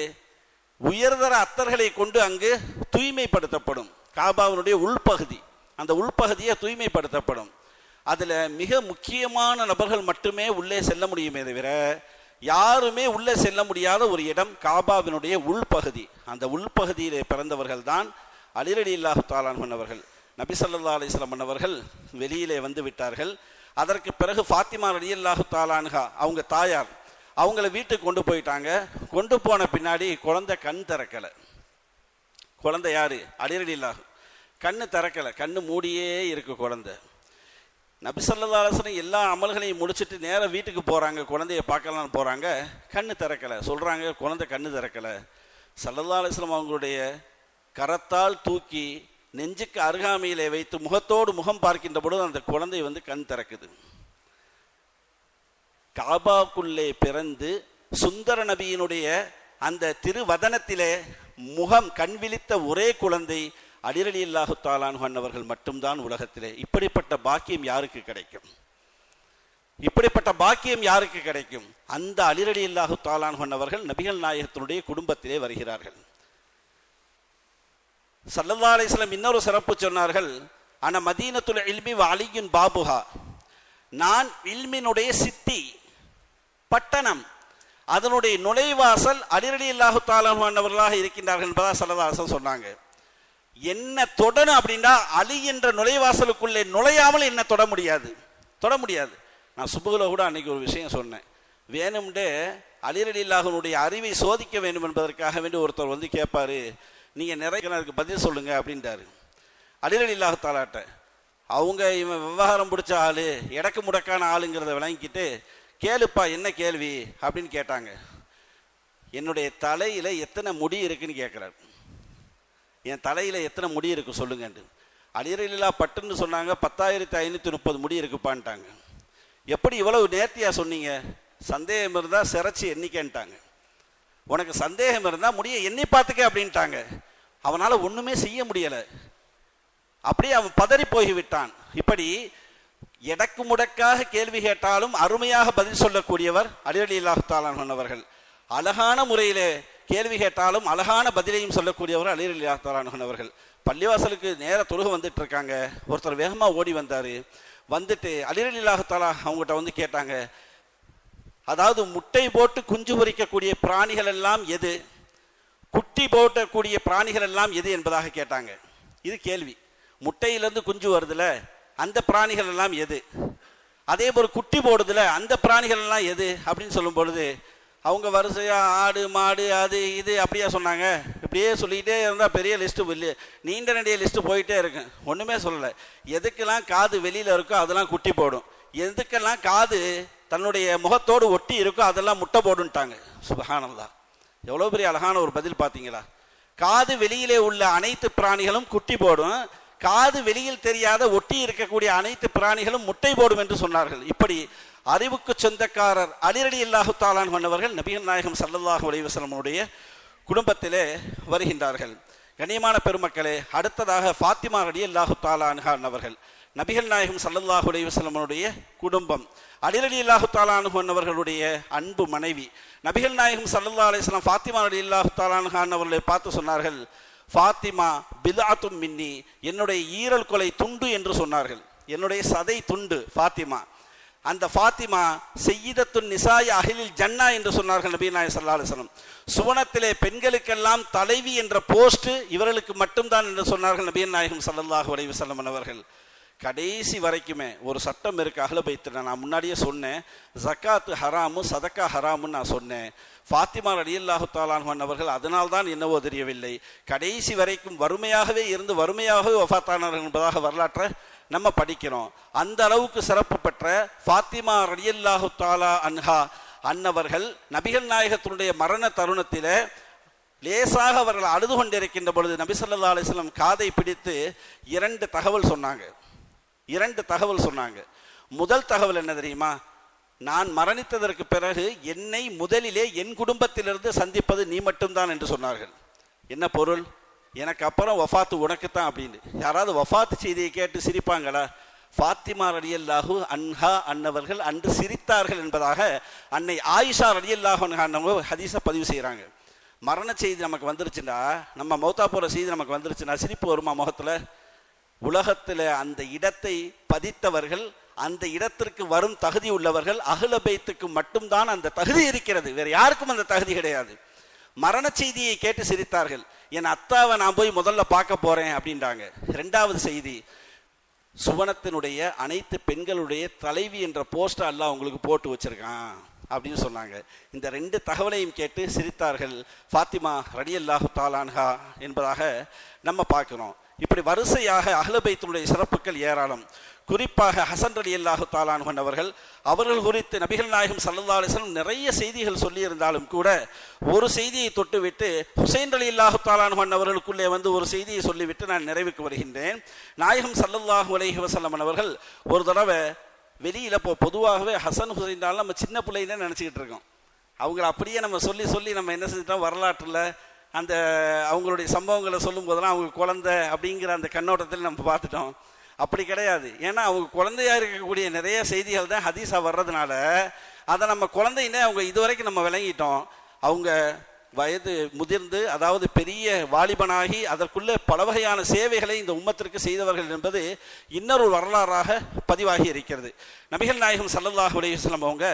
Speaker 1: உயர்தர அத்தர்களை கொண்டு அங்கு தூய்மைப்படுத்தப்படும். காபாவினுடைய உள்பகுதி, அந்த உள்பகுதியை தூய்மைப்படுத்தப்படும். அதுல மிக முக்கியமான நபர்கள் மட்டுமே உள்ளே செல்ல முடியுமே தவிர யாருமே உள்ளே செல்ல முடியாத ஒரு இடம் காபாவினுடைய உள்பகுதி. அந்த உள்பகுதியிலே பிறந்தவர்கள் தான் அலி ரலியல்லாஹு தஆலா அன்ஹு அவர்கள். நபி ஸல்லல்லாஹு அலைஹி வஸல்லம் அவர்கள் வெளியிலே வந்து விட்டார்கள். அதற்கு பிறகு ஃபாத்திமா ரலியல்லாஹு தஆலா அன்ஹா அவங்க தாயார் அவங்கள வீட்டுக்கு கொண்டு போயிட்டாங்க. கொண்டு போன பின்னாடி குழந்தை கண் திறக்கலை. குழந்தை யாரு? அலி ரலியல்லாஹு. கண்ணு திறக்கலை, கண்ணு மூடியே இருக்கு குழந்தை. நபி ஸல்லல்லாஹு அலைஹி வஸல்லம் எல்லா அமல்களையும் முடிச்சுட்டு நேராக வீட்டுக்கு போகிறாங்க, குழந்தைய பார்க்கலான்னு போகிறாங்க. கண்ணு திறக்கலை. சொல்கிறாங்க குழந்தை கண்ணு திறக்கலை. ஸல்லல்லாஹு அலைஹி வஸல்லம் அவங்களுடைய கரத்தால் தூக்கி நெஞ்சுக்கு அருகாமையிலே வைத்து முகத்தோடு முகம் பார்க்கின்ற பொழுது அந்த குழந்தை வந்து கண் திறக்குது. காபாக்குள்ளே பிறந்து சுந்தர நபியினுடைய அந்த திருவதனத்திலே முகம் கண் விழித்த ஒரே குழந்தை அலி ரலியல்லாஹு தஆலா அன்ஹு அவர்கள் மட்டும்தான் உலகத்திலே. இப்படிப்பட்ட பாக்கியம் யாருக்கு கிடைக்கும்? இப்படிப்பட்ட பாக்கியம் யாருக்கு கிடைக்கும்? அந்த அலி ரலியல்லாஹு தஆலா அன்ஹு அவர்கள் நபிகள் நாயகத்தினுடைய குடும்பத்திலே வருகிறார்கள். ஸல்லல்லாஹு அலைஹி வஸல்லம் இன்னொரு சிறப்பு சொன்னார்கள், அன மதீனத்துல் இல்மி வ அலியுன் பாபுஹா. நான் இல்மினுடைய சிட்டி, பட்டணம், அதனுடைய நுழைவாசல் அலி ரலியல்லாஹு தஆலா அன்ஹு அவர்களாக இருக்கின்றார்கள் என்பதா ஸல்லல்லாஹு அலைஹி வஸல்லம் சொன்னாங்க. என்ன தொடணும் அப்படின்னா அலி என்ற நுழைவாசலுக்குள்ளே நுழையாமல் என்ன தொட முடியாது, தொட முடியாது. நான் சுபுகுல கூட அன்னைக்கு ஒரு விஷயம் சொன்னேன். வேணும்னே அலி ரலியல்லாஹுனுடைய அறிவை சோதிக்க வேண்டும் என்பதற்காக வேண்டி ஒருத்தர் வந்து கேட்பாரு, நீங்க நிறைய அதுக்கு பதில் சொல்லுங்க அப்படின்றாரு. அலி ரலியல்லாஹு தஆலாட்ட அவங்க இவன் விவகாரம் பிடிச்ச ஆளு, எடக்கு முடக்கான ஆளுங்கிறத விளங்கிக்கிட்டு, கேளுப்பா என்ன கேள்வி அப்படின்னு கேட்டாங்க. என்னுடைய தலையில எத்தனை முடி இருக்குன்னு கேட்கிறார். என் தலையில எத்தனை முடி இருக்கு சொல்லுங்கன்னு. அலி ரலியல்லாஹு பட்டுன்னு சொன்னாங்க, 10,530 முடி இருக்குப்பான்ட்டாங்க. எப்படி இவ்வளவு நேர்த்தியா சொன்னீங்க? சந்தேகம் இருந்தா சிறைச்சி எண்ணிக்கன்ட்டாங்க. உனக்கு சந்தேகம் இருந்தா முடிய எண்ணி பார்த்துக்க அப்படின்ட்டாங்க. அவனால ஒண்ணுமே செய்ய முடியல. அப்படியே அவன் பதறி போய்விட்டான். இப்படி எடக்கு முடக்காக கேள்வி கேட்டாலும் அருமையாக பதில் சொல்லக்கூடியவர் அலி ரலியல்லாஹு தஆலா அன்ஹு அவர்கள். அழகான முறையிலே கேள்வி கேட்டாலும் அழகான பதிலையும் சொல்லக்கூடியவர் அலி ரலியல்லாஹு தஆலா அன்ஹு அவர்கள். பள்ளிவாசலுக்கு நேர தொழுக வந்துட்டு இருக்காங்க. ஒருத்தர் வேகமா ஓடி வந்தாரு. வந்துட்டு அலி ரலியல்லாஹு தஆலா அவங்ககிட்ட வந்து கேட்டாங்க, அதாவது முட்டை போட்டு குஞ்சு பொரிக்கக்கூடிய பிராணிகள் எல்லாம் எது, குட்டி போட்டக்கூடிய பிராணிகள் எல்லாம் எது என்பதாக கேட்டாங்க. இது கேள்வி. முட்டையிலிருந்து குஞ்சு வருதுல அந்த பிராணிகள் எல்லாம் எது, அதே போல குட்டி போடுதுல அந்த பிராணிகள் எல்லாம் எது அப்படின்னு சொல்லும் பொழுது அவங்க வரிசையா ஆடு மாடு அது இது அப்படியே சொன்னாங்க. இப்படியே சொல்லிக்கிட்டே இருந்தால் பெரிய லிஸ்ட்டு, நீண்ட நெடிய லிஸ்ட்டு போயிட்டே இருக்கு. ஒன்றுமே சொல்லலை. எதுக்கெல்லாம் காது வெளியில் இருக்கோ அதெல்லாம் குட்டி போடும், எதுக்கெல்லாம் காது தன்னுடைய முகத்தோடு ஒட்டி இருக்கோ அதெல்லாம் முட்டை போடுன்ட்டாங்க. சுப்ஹானல்லாஹ், எவ்வளோ பெரிய அழகான ஒரு பதில் பார்த்தீங்களா? காது வெளியிலே உள்ள அனைத்து பிராணிகளும் குட்டி போடும், காது வெளியில் தெரியாத ஒட்டி இருக்கக்கூடிய அனைத்து பிராணிகளும் முட்டை போடும் என்று சொன்னார்கள். இப்படி அறிவுக்கு சொந்தக்காரர் அலி ரலியல்லாஹு தஆலா அன்ஹு அவர்கள் நபிகள் நாயகம் ஸல்லல்லாஹு அலைஹி வஸல்லமுடைய குடும்பத்திலே வருகின்றார்கள். கண்ணியமான பெருமக்களே, அடுத்ததாக ஃபாத்திமா ரலியல்லாஹு தஆலா அன்ஹா அவர்கள் நபிகள் நாயகம் ஸல்லல்லாஹு அலைஹி வஸல்லமுடைய குடும்பம். அலி ரலியல்லாஹு தஆலா அன்ஹு அவர்களுடைய அன்பு மனைவி. நபிகள் நாயகம் ஸல்லல்லாஹு அலைஹி வஸல்லம் ஃபாத்திமா ரலியல்லாஹு தஆலா அன்ஹா அவர்களை பார்த்து சொன்னார்கள், ஃபாத்திமா பித்அத்தும் மின்னி, என்னுடைய ஈரல் கொலை துண்டு என்று சொன்னார்கள். என்னுடைய சதை துண்டு ஃபாத்திமா. அந்த ஃபாத்திமா சய்யிதத்துன் நிசாய் அஹ்லில் ஜன்னா என்று சொன்னார்கள் நபி நாயகம் ஸல்லல்லாஹு அலைஹி வஸல்லம். சுவனத்திலே பெண்களுக்கெல்லாம் தலைவி என்ற போஸ்ட் இவர்களுக்கு மட்டும்தான் என்று சொன்னார்கள் நபி நாயகம் ஸல்லல்லாஹு அலைஹி வஸல்லம் அவர்கள். கடைசி வரைக்குமே ஒரு சட்டம் இருக்கு அஹ்ல பைத்துல. நான் முன்னாடியே சொன்னேன், ஜக்காத்து ஹராமு சதக்கா ஹராமுன்னு நான் சொன்னேன். ஃபாத்திமா ரலியல்லாஹு தஆலா அன்ஹா அவர்கள் அதனால்தான் என்னவோ தெரியவில்லை, கடைசி வரைக்கும் வறுமையாகவே இருந்து வறுமையாகவே வஃபாத்தானார்கள் என்பதாக வரலாற்றை நம்ம படிக்கிறோம். அந்த அளவுக்கு சிறப்பு பெற்ற ஃபாத்திமா ரலியல்லாஹு தஆலா அன்ஹா அன்னவர்கள் நபிகள் நாயகத்தினுடைய மரண தருணத்திலே லேசாக அவர்கள் அழுது கொண்டிருக்கின்ற பொழுது நபி ஸல்லல்லாஹு அலைஹி வஸல்லம் காதை பிடித்து இரண்டு தகவல் சொன்னாங்க. முதல் தகவல் என்ன தெரியுமா? நான் மரணித்ததற்கு பிறகு என்னை முதலிலே என் குடும்பத்திலிருந்து சந்திப்பது நீ மட்டும்தான் என்று சொன்னார்கள். என்ன பொருள்? எனக்கு அப்புறம் வஃபாத்து உனக்குத்தான் அப்படின்னு. யாராவது வஃபாத்து செய்தியை கேட்டு சிரிப்பாங்களா? ஃபாத்திமா ரலியல்லாஹு அன்ஹா அன்னவர்கள் அன்று சிரித்தார்கள் என்பதாக அன்னை ஆயிஷா ரலியல்லாஹு அன்ஹா அன்னவங்க ஹதீஸை பதிவு செய்கிறாங்க. மரண செய்தி நமக்கு வந்துருச்சுன்னா, நம்ம மௌத்தா போகிற செய்தி நமக்கு வந்துருச்சுன்னா சிரிப்பு வருமா முகத்தில்? உலகத்தில் அந்த இடத்தை பதித்தவர்கள், அந்த இடத்திற்கு வரும் தகுதி உள்ளவர்கள் அஹ்ல பைத்துக்கு மட்டும்தான் அந்த தகுதி இருக்கிறது. வேற யாருக்கும் அந்த தகுதி கிடையாது. மரண செய்தியை கேட்டு சிரித்தார்கள். என் அத்தாவை நான் போய் முதல்ல பார்க்க போறேன் அப்படின்றாங்க. இரண்டாவது செய்தி, சுவனத்தினுடைய அனைத்து பெண்களுடைய தலைவி என்ற போஸ்டர் அல்லாஹ் உங்களுக்கு போட்டு வச்சிருக்கான் அப்படின்னு சொன்னாங்க. இந்த ரெண்டு தகவலையும் கேட்டு சிரித்தார்கள் ஃபாத்திமா ரலியல்லாஹு தஆலா அன்ஹா என்பதாக நம்ம பார்க்கிறோம். இப்படி வரிசையாக அஹ்ல பைத்தினுடைய சிறப்புகள் ஏராளம். குறிப்பாக ஹசன் ரலியல்லாஹு தஆலா அன்ஹு அவர்கள் குறித்து நபிகள் நாயகம் ஸல்லல்லாஹு அலைஹி வஸல்லம் நிறைய செய்திகள் சொல்லியிருந்தாலும் கூட ஒரு செய்தியை தொட்டுவிட்டு ஹுசைன் ரலியல்லாஹு தஆலா அன்ஹு அவர்களுக்குள்ளே வந்து ஒரு செய்தியை சொல்லிவிட்டு நான் நிறைவுக்கு வருகின்றேன். நாயகம் ஸல்லல்லாஹு அலைஹி வஸல்லம் அவர்கள் ஒரு தடவை வெளியில் பொதுவாகவே ஹசன் ஹுசைன் நம்ம சின்ன பிள்ளைன்னு நினச்சிக்கிட்டு இருக்கோம். அவங்கள அப்படியே நம்ம சொல்லி சொல்லி நம்ம என்ன செஞ்சிட்டோம், வரலாற்றில் அந்த அவங்களுடைய சம்பவங்களை சொல்லும் போதெல்லாம் அவங்க குழந்தை அப்படிங்கிற அந்த கண்ணோட்டத்தில் நம்ம பார்த்துட்டோம். அப்படி கிடையாது. ஏன்னா அவங்க குழந்தையா இருக்கக்கூடிய நிறைய செய்திகள் தான் ஹதீஸா வர்றதுனால அதை நம்ம குழந்தைன்னே அவங்க இதுவரைக்கும் நம்ம விளங்கிட்டோம். அவங்க வயது முதிர்ந்து, அதாவது பெரிய வாலிபனாகி அதற்குள்ள பல வகையான சேவைகளை இந்த உம்மத்திற்கு செய்தவர்கள் என்பது இன்னொரு வரலாறாக பதிவாகி இருக்கிறது. நபிகள் நாயகம் ஸல்லல்லாஹு அலைஹி வஸல்லம் அவங்க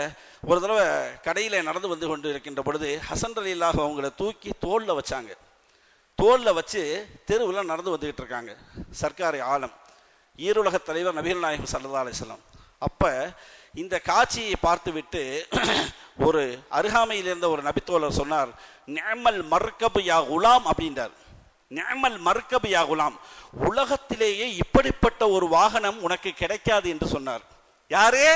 Speaker 1: ஒரு தடவை கடையில் நடந்து வந்து கொண்டு இருக்கின்ற பொழுது ஹசன் ரலியல்லாஹு அவங்கள தூக்கி தோளில் வச்சாங்க. தோளில் வச்சு தெருவில் நடந்து வந்துகிட்டு இருக்காங்க. சர்க்காரி ஆலம், ஈருலக தலைவர் நபிகள் நாயகம் ஸல்லல்லாஹு அலைஹி வஸல்லம். அப்போ இந்த காட்சியை பார்த்துவிட்டு ஒரு அருகாமையில் இருந்த ஒரு நபித்தோழர் சொன்னார், நிஅமல் மர்கபு யா குலாம் அப்படின்றார். நிஅமல் மர்கபு யா குலாம், உலகத்திலேயே இப்படிப்பட்ட ஒரு வாகனம் உனக்கு கிடைக்காது என்று சொன்னார். யாரே?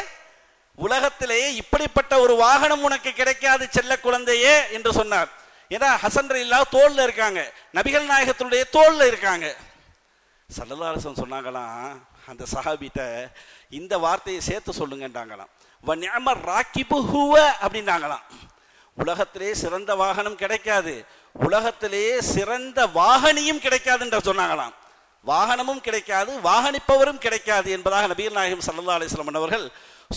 Speaker 1: உலகத்திலேயே இப்படிப்பட்ட ஒரு வாகனம் உனக்கு கிடைக்காது செல்ல குழந்தையே என்று சொன்னார். ஏன்னா ஹசன் ரலியல்லாஹு தோல்ல இருக்காங்க, நபிகள் நாயகத்தினுடைய தோல்ல இருக்காங்க. ஸல்லல்லாஹு அலைஹி வஸல்லம் சொன்னாங்களாம் அந்த சஹாபிட்ட, இந்த வார்த்தையை சேர்த்து சொல்லுங்கன்றாங்களாம். வ நிஅமர் ராகிபு ஹுவ அப்படின்னாங்களாம். உலகத்திலே சிறந்த வாகனம் கிடைக்காது, உலகத்திலே சிறந்த வாகனியும் கிடைக்காதுன்ற சொன்னாங்களாம். வாகனமும் கிடைக்காது, வாகனிப்பவரும் கிடைக்காது என்பதாக நபிகள் நாயகம் ஸல்லல்லாஹு அலைஹி வஸல்லம் அவர்கள்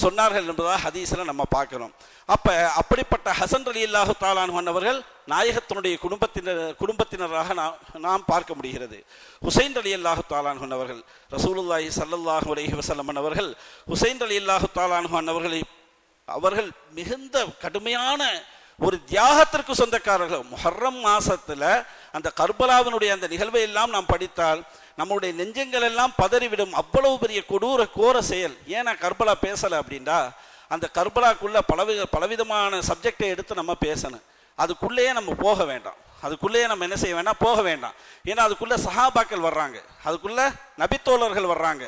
Speaker 1: சொன்னார்கள் என்பதாக ஹதீஸ்ல நம்ம பார்க்கிறோம். அப்ப அப்படிப்பட்ட ஹசன் ரலியல்லாஹு தஆலா அன்ஹு அவர்கள் நாயகத்தினுடைய குடும்பத்தினராக நாம் பார்க்க முடிகிறது. ஹுசைன் ரலியல்லாஹு தஆலா அன்ஹு அவர்கள், ரசூலுல்லாஹி ஸல்லல்லாஹு அலைஹி வஸல்லம் அவர்கள் ஹுசைன் ரலியல்லாஹு தஆலா அன்ஹு அவர்கள் மிகுந்த கடுமையான ஒரு தியாகத்திற்கு சொந்தக்காரர்கள். முஹர்ரம் மாசத்துல அந்த கர்பலாவினுடைய அந்த நிகழ்வை எல்லாம் நாம் படித்தால் நம்முடைய நெஞ்சங்கள் எல்லாம் பதறிவிடும். அவ்வளவு பெரிய கொடூர கோர செயல். ஏன்னா கர்பலா பேசலை அப்படின்னா அந்த கர்பலாக்குள்ள பலவிதமான சப்ஜெக்டை எடுத்து நம்ம பேசணும். அதுக்குள்ளேயே நம்ம போக வேண்டாம், அதுக்குள்ளேயே நம்ம என்ன செய்ய வேண்டாம், போக வேண்டாம். ஏன்னா அதுக்குள்ள சஹாபாக்கள் வர்றாங்க, அதுக்குள்ள நபித்தோழர்கள் வர்றாங்க,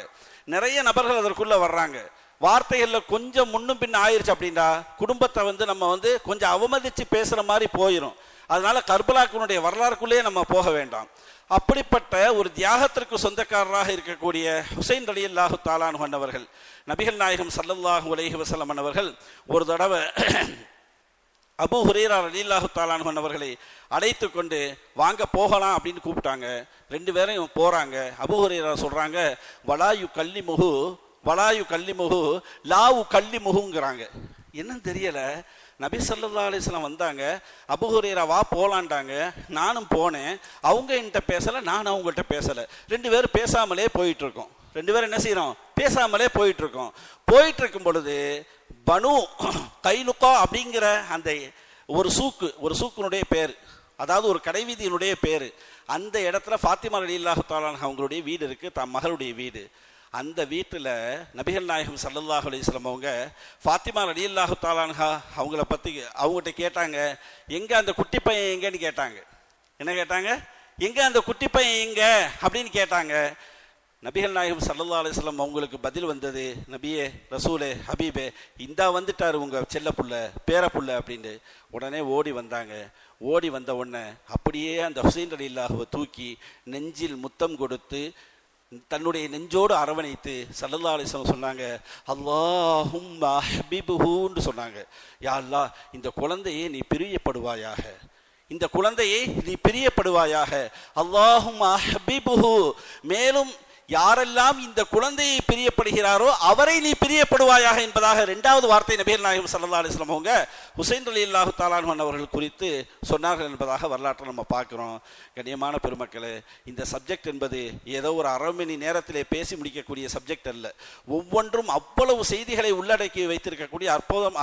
Speaker 1: நிறைய நபர்கள் அதற்குள்ள வர்றாங்க. வார்த்தைகளில் கொஞ்சம் முன்னும் பின்ன ஆயிடுச்சு அப்படின்னா குடும்பத்தை நம்ம கொஞ்சம் அவமதிச்சு பேசுற மாதிரி போயிடும். அதனால கர்பலாக்குனுடைய வரலாறுக்குள்ளேயே நம்ம போக வேண்டாம். அப்படிப்பட்ட ஒரு தியாகத்திற்கு சொந்தக்காரராக இருக்கக்கூடிய ஹுசைன் ரலியல்லாஹு தஆலா அன்ஹு அவர்கள், நபிகள் நாயகம் ஸல்லல்லாஹு அலைஹி வஸல்லம் அவர்கள் ஒரு தடவை அபூ ஹுரைரா ரலியல்லாஹு தஆலா அன்ஹு அவர்களை அழைத்து கொண்டு வாங்க போகலாம் அப்படின்னு கூப்பிட்டாங்க. ரெண்டு பேரும் போறாங்க. அபூ ஹுரைரா சொல்றாங்க, வலாயு கல்லிமுகு லாவு கல்லிமுகுங்கிறாங்க. என்னன்னு தெரியல. நபி ஸல்லல்லாஹு அலைஹி வஸல்லம் வந்தாங்க, அபூ ஹுரைரா வா போலான்ட்டாங்க. நானும் போனேன். அவங்க என்கிட்ட பேசலை, நான் அவங்கள்ட்ட பேசலை. ரெண்டு பேரும் பேசாமலே போயிட்டு இருக்கோம். ரெண்டு பேரும் என்ன செய்யறோம், பேசாமலே போயிட்டு இருக்கோம். போயிட்டு இருக்கும் பொழுது பனு கைனுகா அப்படிங்கிற அந்த ஒரு சூக்குனுடைய பேர், அதாவது ஒரு கடைவீதியினுடைய பேர். அந்த இடத்துல ஃபாத்திமா ரலியல்லாஹு தஆலா அன்ஹா அவங்களுடைய வீடு இருக்கு, தம் மகளுடைய வீடு. அந்த வீட்டில் நபிகள் நாயகம் ஸல்லல்லாஹு அலைஹி வஸல்லம் அவங்க ஃபாத்திமா ரலியல்லாஹு தஆலா அன்ஹா அவங்கள பற்றி அவங்ககிட்ட கேட்டாங்க, எங்க அந்த குட்டி பையன் எங்கன்னு கேட்டாங்க. என்ன கேட்டாங்க? எங்க அந்த குட்டி பையன் எங்க அப்படின்னு கேட்டாங்க. நபிகள் நாயகம் ஸல்லல்லாஹு அலைஹி வஸல்லம் அவங்களுக்கு பதில் வந்தது, நபியே ரசூலே ஹபீபே, இந்தா வந்துட்டாரு உங்க செல்ல புள்ள பேர புள்ள அப்படின்னு. உடனே ஓடி வந்தாங்க. ஓடி வந்த உடனே அப்படியே அந்த ஹுசைன் ரலியல்லாஹுவை தூக்கி நெஞ்சில் முத்தம் கொடுத்து தன்னுடைய நெஞ்சோடு அரவணைத்து ஸல்லல்லாஹு அலைஹி வஸல்லம் சொன்னாங்க, அல்லாஹும்ம ஹபிபுஹுன்னு சொன்னாங்க. யா அல்லாஹ், இந்த குழந்தையை நீ பிரியப்படுவாயாக, இந்த குழந்தையை நீ பிரியப்படுவாயாக. அல்லாஹும்ம ஹபிபுஹு, மேலும் யாரெல்லாம் இந்த குழந்தையை பிரியப்படுகிறாரோ அவரை நீ பிரியப்படுவாயாக என்பதாக இரண்டாவது வார்த்தை நபிகள் நாயகம் ஸல்லல்லாஹு அலைஹி வஸல்லம் அவங்க ஹுசைன் ரலியல்லாஹு தஆலா அன்ஹு அவர்கள் குறித்து சொன்னார்கள் என்பதாக வரலாற்றை நம்ம பார்க்கிறோம். கண்ணியமான பெருமக்களே, இந்த சப்ஜெக்ட் என்பது ஏதோ ஒரு அரை மணி நேரத்திலே பேசி முடிக்கக்கூடிய சப்ஜெக்ட் அல்ல. ஒவ்வொன்றும் அவ்வளவு செய்திகளை உள்ளடக்கி வைத்திருக்கக்கூடிய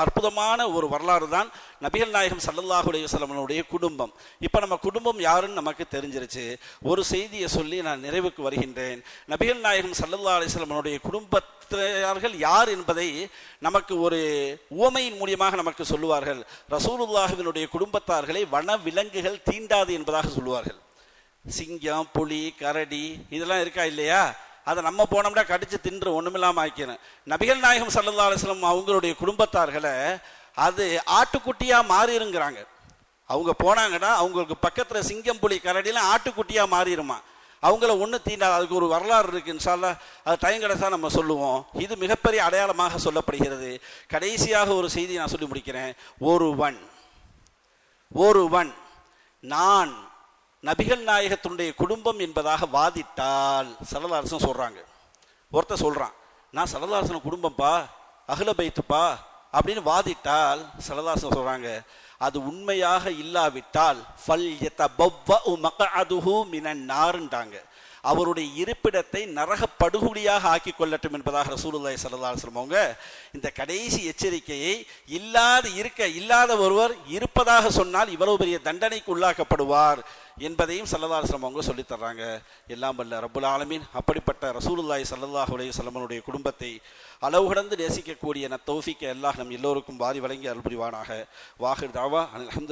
Speaker 1: அற்புதமான ஒரு வரலாறு தான் நபிகள் நாயகம் ஸல்லல்லாஹு அலைஹி வஸல்லமுடைய குடும்பம். இப்ப நம்ம குடும்பம் யாருன்னு நமக்கு தெரிஞ்சிருச்சு. ஒரு செய்தியை சொல்லி நான் நிறைவுக்கு வருகின்றேன். நபிகள் நாயகம் ஸல்லல்லாஹு அலைஹி வஸல்லமுடைய குடும்பத்தார்கள் யார் என்பதை நமக்கு ஒரு உவமையின் மூலியமாக நமக்கு சொல்லுவார்கள். ரசூலுல்லாஹினுடைய குடும்பத்தார்களை வன விலங்குகள் தீண்டாது என்பதாக சொல்லுவார்கள். சிங்கம், புலி, கரடி இதெல்லாம் இருக்கா இல்லையா? அதை நம்ம போனோம்னா கடிச்சு தின்று ஒண்ணுமில்லாம ஆக்கணும். நபிகள் நாயகம் ஸல்லல்லாஹு அலைஹி வஸல்லம் அவங்களுடைய குடும்பத்தார்களை அது ஆட்டுக்குட்டியா மாறிருங்கிறாங்க. அவங்க போனாங்கன்னா அவங்களுக்கு பக்கத்துல சிங்கம், புலி, கரடிலாம் ஆட்டுக்குட்டியா மாறிடுமா. அவங்கள ஒன்று தீண்டாது. அதுக்கு ஒரு வரலாறு இருக்கு. இன்ஷா அல்லாஹ் அது டைம் கிடைச்சா நம்ம சொல்லுவோம். இது மிகப்பெரிய அடையாளமாக சொல்லப்படுகிறது. கடைசியாக ஒரு செய்தி நான் சொல்லி முடிக்கிறேன். ஒருவன் நான் நபிகள் நாயகத்தினுடைய குடும்பம் என்பதாக வாதிட்டால், ஸல்லல்லாஹு அலைஹி வஸல்லம் சொல்றாங்க, ஒருத்தர் சொல்றான் நான் ஸல்லல்லாஹு அலைஹி வஸல்லம் குடும்பம்பா, அஹ்ல பைத்துப்பா அப்படின்னு வாதிட்டால், ஸல்லல்லாஹு அலைஹி வஸல்லம் சொல்றாங்க, அது உண்மையாக இல்லாவிட்டால் ஃபல் யதபவ்வஉ மக்அதுஹு மினன் நார்ன்றாங்க. அவருடைய இருப்பிடத்தை நரக படுகொலியாக ஆக்கி கொள்ளட்டும் என்பதாக ரசூலுல்லாஹி ஸல்லல்லாஹு அலைஹி வஸல்லம் அவங்க இந்த கடைசி எச்சரிக்கையை இல்லாத ஒருவர் இருப்பதாக சொன்னால் இவ்வளவு பெரிய தண்டனைக்கு உள்ளாக்கப்படுவார் என்பதையும் ஸல்லல்லாஹு அலைஹி வஸல்லம் அவங்க சொல்லித் தர்றாங்க. எல்லாம் வல்ல ரப்புல் ஆலமீன் அப்படிப்பட்ட ரசூலுல்லாஹி ஸல்லல்லாஹு அலைஹி வஸல்லமுடைய குடும்பத்தை அளவு கடந்து நேசிக்கக்கூடிய தௌஃபீக்கை அல்லாஹ் நம் எல்லோருக்கும் வாரி வழங்கி அருள் புரிவானாக. வாஹிர் தாவா அல்ஹம்துலில்லாஹ்.